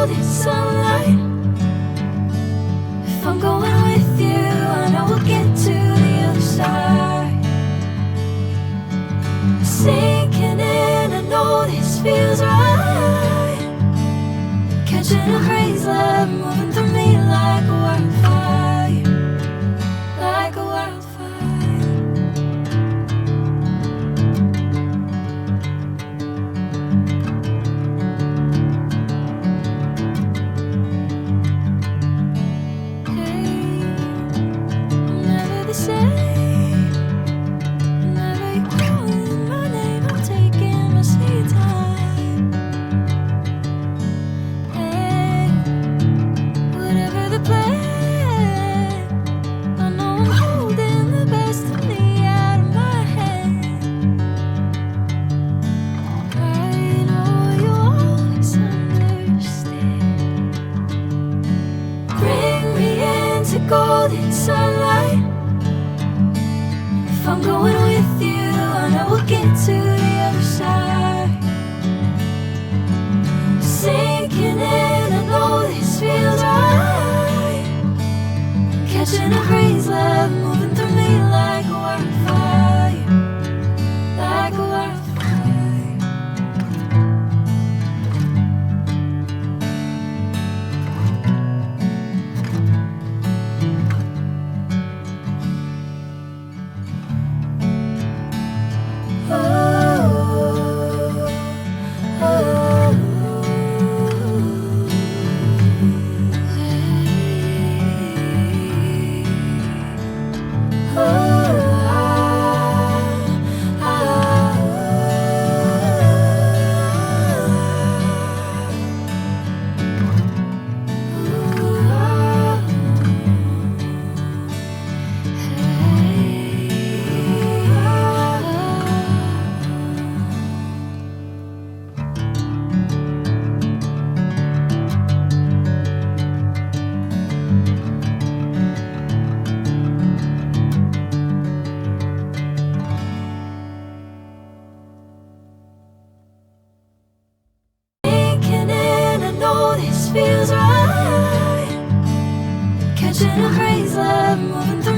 golden sunlight. If I'm going with you, I know we'll get to the other side. Sinking in, I know this feels right. Catching a crazy love moving through me like a wildfire, like a wildfire. Golden sunlight. If I'm going with you, I know we'll get to the other side. Sinking in, I know this feels right. Catching a crazy love moving through me like a wildfire, like a wildfire. Feels right. Catching a crazy love moving through